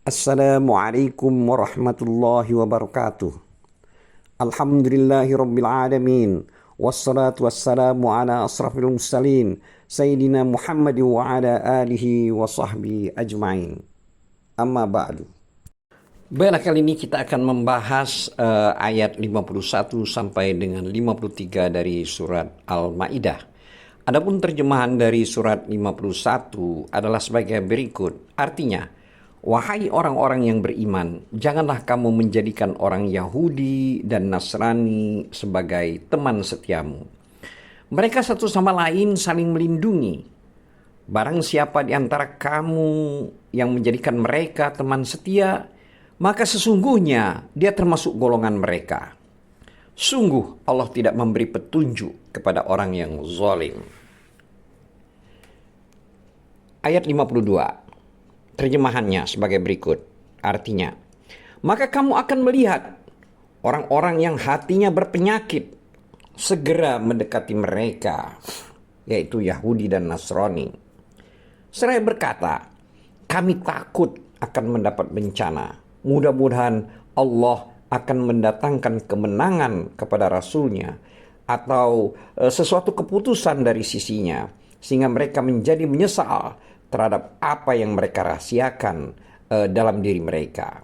Assalamualaikum warahmatullahi wabarakatuh. Alhamdulillahi rabbil alamin. Wassalatu wassalamu ala asrafil mursalin Sayyidina Muhammad wa ala alihi wa sahbihi ajma'in. Amma ba'du. Baiklah, kali ini kita akan membahas ayat 51 sampai dengan 53 dari surat Al-Maidah. Adapun terjemahan dari surat 51 adalah sebagai berikut. Artinya, wahai orang-orang yang beriman, janganlah kamu menjadikan orang Yahudi dan Nasrani sebagai teman setiamu. Mereka satu sama lain saling melindungi. Barang siapa di antara kamu yang menjadikan mereka teman setia, maka sesungguhnya dia termasuk golongan mereka. Sungguh Allah tidak memberi petunjuk kepada orang yang zalim. Ayat 52. Terjemahannya sebagai berikut. Artinya, maka kamu akan melihat orang-orang yang hatinya berpenyakit segera mendekati mereka, yaitu Yahudi dan Nasrani. Seraya berkata, kami takut akan mendapat bencana. Mudah-mudahan Allah akan mendatangkan kemenangan kepada Rasulnya atau sesuatu keputusan dari sisinya, sehingga mereka menjadi menyesal terhadap apa yang mereka rahasiakan dalam diri mereka.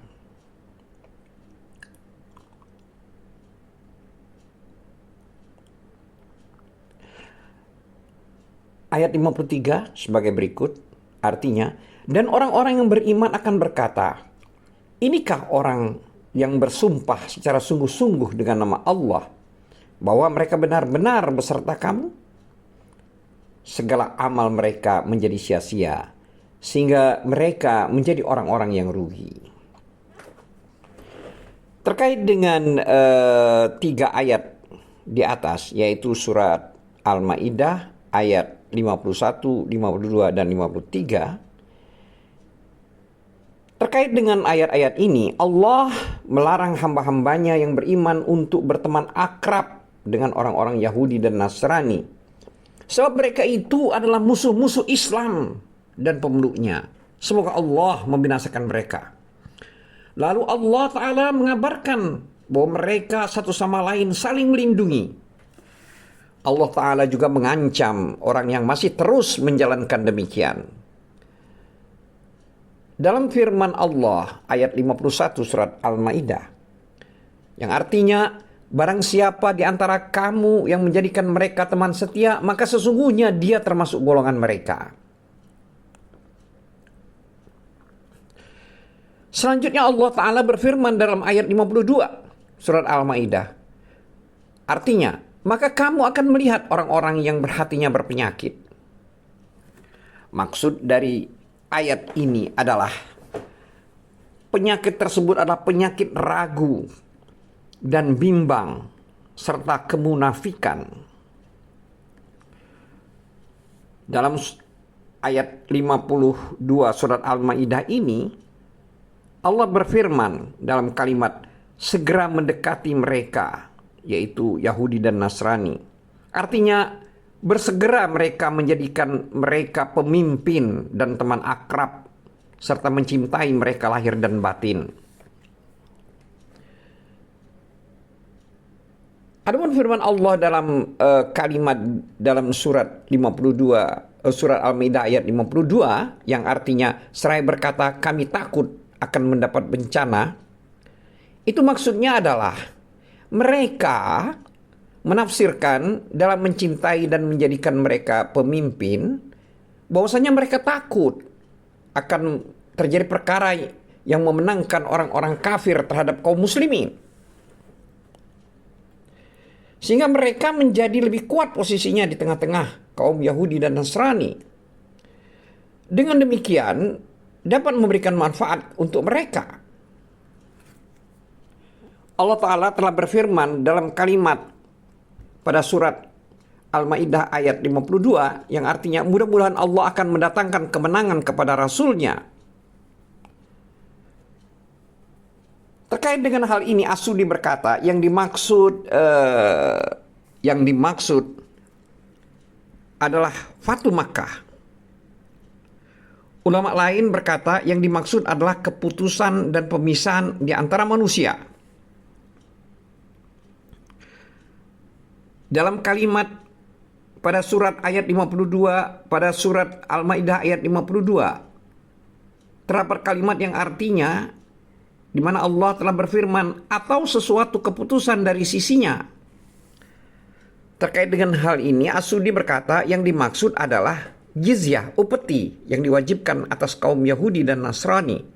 Ayat 53 sebagai berikut, artinya, dan orang-orang yang beriman akan berkata, inikah orang yang bersumpah secara sungguh-sungguh dengan nama Allah, bahwa mereka benar-benar beserta kamu? Segala amal mereka menjadi sia-sia, sehingga mereka menjadi orang-orang yang rugi. Terkait dengan 3 ayat di atas, yaitu surat Al-Maidah ayat 51, 52, dan 53. Terkait dengan ayat-ayat ini, Allah melarang hamba-hambanya yang beriman untuk berteman akrab dengan orang-orang Yahudi dan Nasrani. Sebab mereka itu adalah musuh-musuh Islam dan pemeluknya. Semoga Allah membinasakan mereka. Lalu Allah Ta'ala mengabarkan bahwa mereka satu sama lain saling melindungi. Allah Ta'ala juga mengancam orang yang masih terus menjalankan demikian. Dalam firman Allah ayat 51 surat Al-Maidah, yang artinya, barang siapa di antara kamu yang menjadikan mereka teman setia, maka sesungguhnya dia termasuk golongan mereka. Selanjutnya Allah Ta'ala berfirman dalam ayat 52 surat Al-Maidah. Artinya, maka kamu akan melihat orang-orang yang hatinya berpenyakit. Maksud dari ayat ini adalah penyakit tersebut adalah penyakit ragu dan bimbang serta kemunafikan. Dalam ayat 52 surat Al-Maidah ini, Allah berfirman dalam kalimat segera mendekati mereka, yaitu Yahudi dan Nasrani. Artinya bersegera mereka menjadikan mereka pemimpin dan teman akrab, serta mencintai mereka lahir dan batin. Adapun firman Allah dalam kalimat dalam surat 52 surat Al-Maidah ayat 52 yang artinya seraya berkata kami takut akan mendapat bencana, itu maksudnya adalah mereka menafsirkan dalam mencintai dan menjadikan mereka pemimpin bahwasanya mereka takut akan terjadi perkara yang memenangkan orang-orang kafir terhadap kaum muslimin. Sehingga mereka menjadi lebih kuat posisinya di tengah-tengah kaum Yahudi dan Nasrani. Dengan demikian dapat memberikan manfaat untuk mereka. Allah Ta'ala telah berfirman dalam kalimat pada surat Al-Maidah ayat 52 yang artinya mudah-mudahan Allah akan mendatangkan kemenangan kepada Rasulnya. Terkait dengan hal ini As-Sudi berkata yang dimaksud adalah Fatu Makkah. Ulama lain berkata yang dimaksud adalah keputusan dan pemisahan di antara manusia. Dalam kalimat pada surat ayat 52, pada surat Al-Maidah ayat 52, terdapat kalimat yang artinya di mana Allah telah berfirman, atau sesuatu keputusan dari sisinya. Terkait dengan hal ini, As-Sudi berkata yang dimaksud adalah jizyah, upeti yang diwajibkan atas kaum Yahudi dan Nasrani.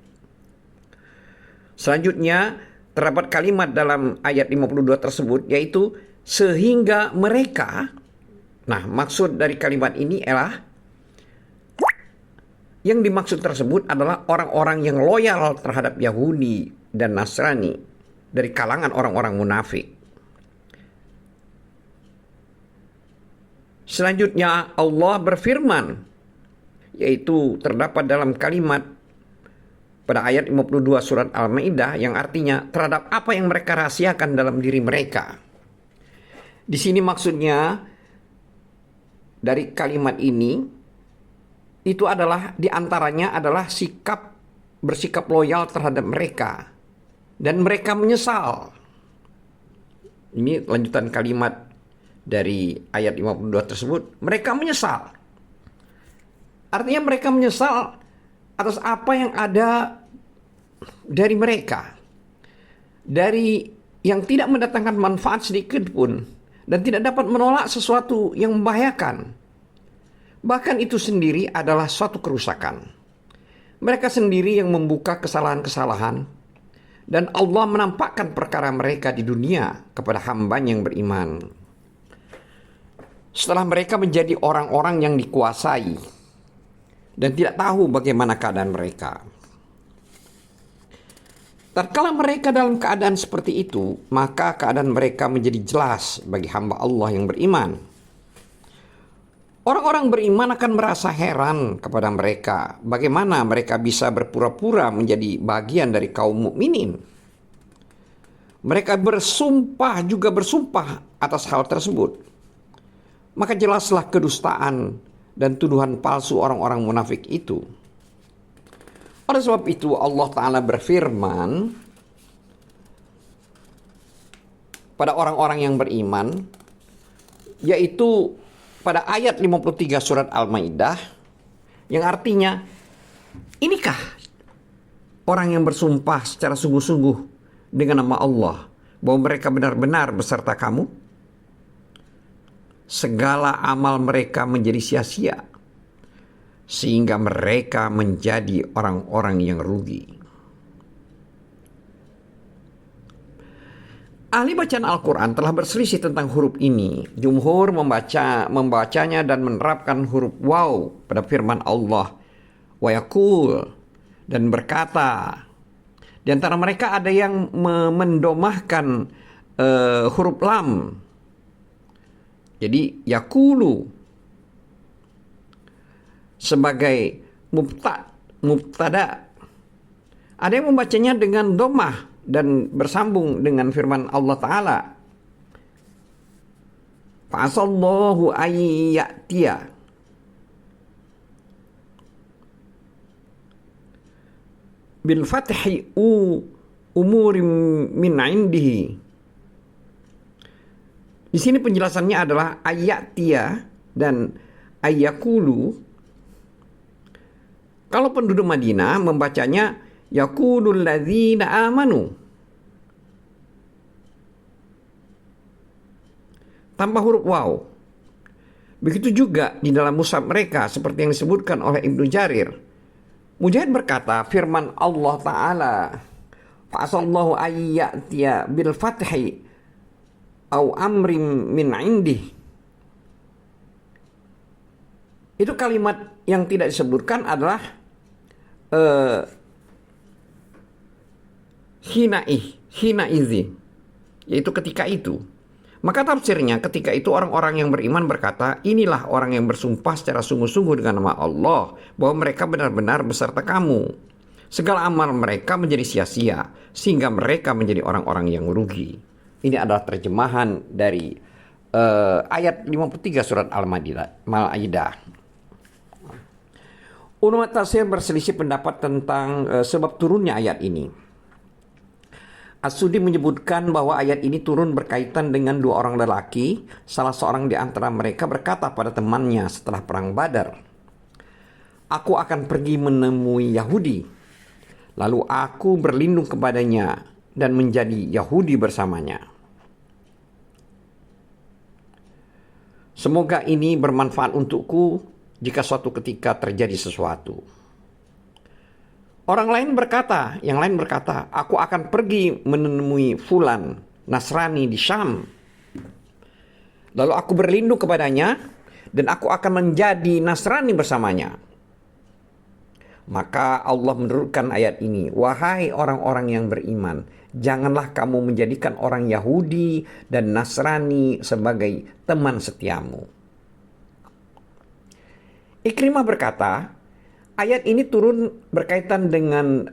Selanjutnya, terdapat kalimat dalam ayat 52 tersebut, yaitu sehingga mereka. Nah, maksud dari kalimat ini adalah yang dimaksud tersebut adalah orang-orang yang loyal terhadap Yahudi dan Nasrani dari kalangan orang-orang munafik. Selanjutnya Allah berfirman, yaitu terdapat dalam kalimat pada ayat 52 surat Al-Maidah yang artinya terhadap apa yang mereka rahasiakan dalam diri mereka. Di sini maksudnya dari kalimat ini itu adalah diantaranya adalah bersikap loyal terhadap mereka dan mereka menyesal. Ini lanjutan kalimat dari ayat 52 tersebut, mereka menyesal. Artinya mereka menyesal atas apa yang ada dari mereka, dari yang tidak mendatangkan manfaat sedikit pun dan tidak dapat menolak sesuatu yang membahayakan. Bahkan itu sendiri adalah suatu kerusakan. Mereka sendiri yang membuka kesalahan-kesalahan dan Allah menampakkan perkara mereka di dunia kepada hamba-Nya yang beriman. Setelah mereka menjadi orang-orang yang dikuasai dan tidak tahu bagaimana keadaan mereka. Tatkala mereka dalam keadaan seperti itu, maka keadaan mereka menjadi jelas bagi hamba Allah yang beriman. Orang-orang beriman akan merasa heran kepada mereka, bagaimana mereka bisa berpura-pura menjadi bagian dari kaum mukminin. Mereka juga bersumpah atas hal tersebut. Maka jelaslah kedustaan dan tuduhan palsu orang-orang munafik itu. Oleh sebab itu Allah Ta'ala berfirman pada orang-orang yang beriman, yaitu pada ayat 53 surat Al-Maidah, yang artinya, inikah orang yang bersumpah secara sungguh-sungguh dengan nama Allah bahwa mereka benar-benar beserta kamu? Segala amal mereka menjadi sia-sia, sehingga mereka menjadi orang-orang yang rugi. Ahli bacaan Al-Quran telah berselisih tentang huruf ini. Jumhur membacanya dan menerapkan huruf waw pada firman Allah, wa yaqul, dan berkata. Di antara mereka ada yang mendomahkan huruf lam. Jadi yakulu sebagai mubtada. Ada yang membacanya dengan domah dan bersambung dengan firman Allah Ta'ala. Fa'asallahu ayyatiya. Bil fathi umurim min indihi. Di sini penjelasannya adalah ayatia dan ayakulu. Kalau penduduk Madinah membacanya yaqulul ladzina amanu tanpa huruf waw. Begitu juga di dalam mushaf mereka seperti yang disebutkan oleh Ibnu Jarir. Mujahid berkata, firman Allah Ta'ala, fa'asallahu ayyatiya bil fathi au amrim min indih. Itu kalimat yang tidak disebutkan adalah hinaizi, yaitu ketika itu. Maka tafsirnya ketika itu orang-orang yang beriman berkata, inilah orang yang bersumpah secara sungguh-sungguh dengan nama Allah bahwa mereka benar-benar beserta kamu. Segala amal mereka menjadi sia-sia sehingga mereka menjadi orang-orang yang rugi. Ini adalah terjemahan dari ayat 53 surat Al-Maidah. Ulama tafsir berselisih pendapat tentang sebab turunnya ayat ini. As-Sudi menyebutkan bahwa ayat ini turun berkaitan dengan dua orang lelaki. Salah seorang di antara mereka berkata pada temannya setelah perang Badar, "Aku akan pergi menemui Yahudi, lalu aku berlindung kepadanya dan menjadi Yahudi bersamanya. Semoga ini bermanfaat untukku jika suatu ketika terjadi sesuatu." Yang lain berkata, "Aku akan pergi menemui Fulan, Nasrani di Syam. Lalu aku berlindung kepadanya dan aku akan menjadi Nasrani bersamanya." Maka Allah menurunkan ayat ini, "Wahai orang-orang yang beriman, janganlah kamu menjadikan orang Yahudi dan Nasrani sebagai teman setiamu." Ikrimah berkata, ayat ini turun berkaitan dengan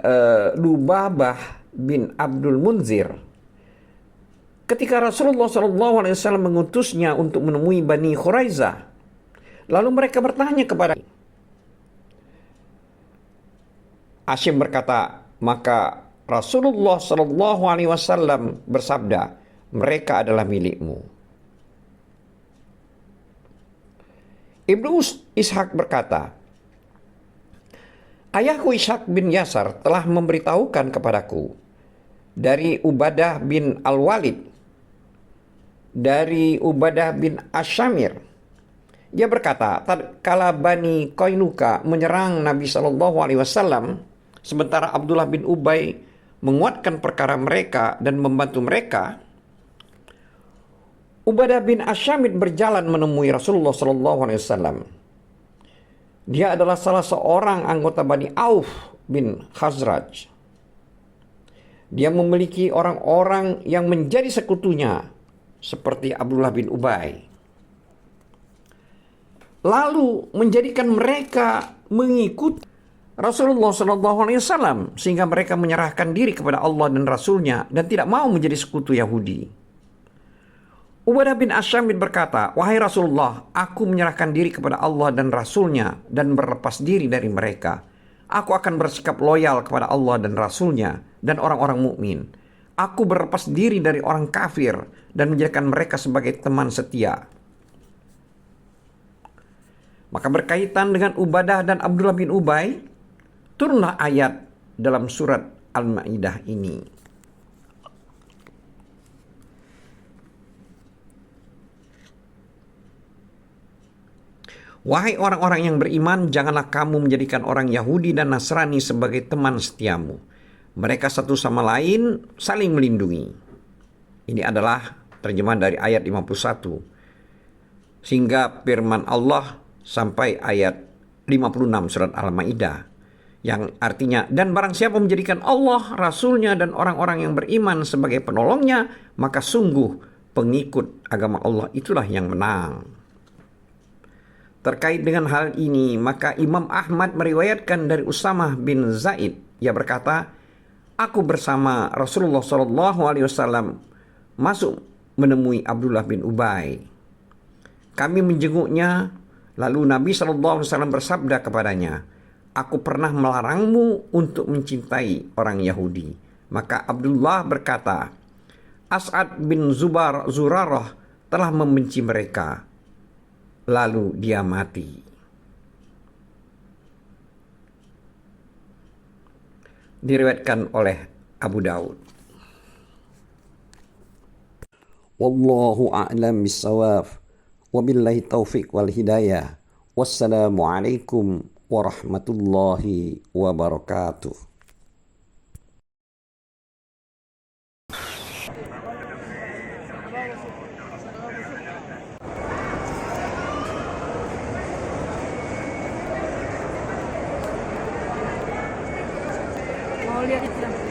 Lubabah bin Abdul Munzir. Ketika Rasulullah SAW mengutusnya untuk menemui Bani Khuraizah, lalu mereka bertanya kepada Hashim berkata, maka Rasulullah SAW bersabda, "Mereka adalah milikmu." Ibnu Ishaq berkata, "Ayahku Ishaq bin Yasar telah memberitahukan kepadaku dari Ubadah bin Al-Walid, dari Ubadah bin Asyamir. Dia berkata, tatkala Bani Qainuqa menyerang Nabi SAW, sementara Abdullah bin Ubay menguatkan perkara mereka dan membantu mereka, Ubadah bin Asyamid berjalan menemui Rasulullah SAW. Dia adalah salah seorang anggota Bani Auf bin Khazraj. Dia memiliki orang-orang yang menjadi sekutunya seperti Abdullah bin Ubay, lalu menjadikan mereka mengikut Rasulullah SAW sehingga mereka menyerahkan diri kepada Allah dan Rasulnya dan tidak mau menjadi sekutu Yahudi. Ubadah bin Asyamid berkata, "Wahai Rasulullah, aku menyerahkan diri kepada Allah dan Rasulnya dan berlepas diri dari mereka. Aku akan bersikap loyal kepada Allah dan Rasulnya dan orang-orang mukmin. Aku berlepas diri dari orang kafir dan menjadikan mereka sebagai teman setia." Maka berkaitan dengan Ubadah dan Abdullah bin Ubay, turunlah ayat dalam surat Al-Ma'idah ini. "Wahai orang-orang yang beriman, janganlah kamu menjadikan orang Yahudi dan Nasrani sebagai teman setiamu. Mereka satu sama lain saling melindungi." Ini adalah terjemahan dari ayat 51 sehingga firman Allah sampai ayat 56 surat Al-Ma'idah, yang artinya, "Dan barang siapa menjadikan Allah, Rasulnya dan orang-orang yang beriman sebagai penolongnya, maka sungguh pengikut agama Allah itulah yang menang." Terkait dengan hal ini, maka Imam Ahmad meriwayatkan dari Usamah bin Zaid. Ia berkata, "Aku bersama Rasulullah SAW masuk menemui Abdullah bin Ubay. Kami menjenguknya, lalu Nabi SAW bersabda kepadanya, 'Aku pernah melarangmu untuk mencintai orang Yahudi.' Maka Abdullah berkata, 'As'ad bin Zurarah telah membenci mereka.' Lalu dia mati." Diriwayatkan oleh Abu Daud. Wallahu a'lam bissawab. Wabillahi taufiq wal hidayah. Wassalamualaikum warahmatullahi wabarakatuh. Mau lihat itu.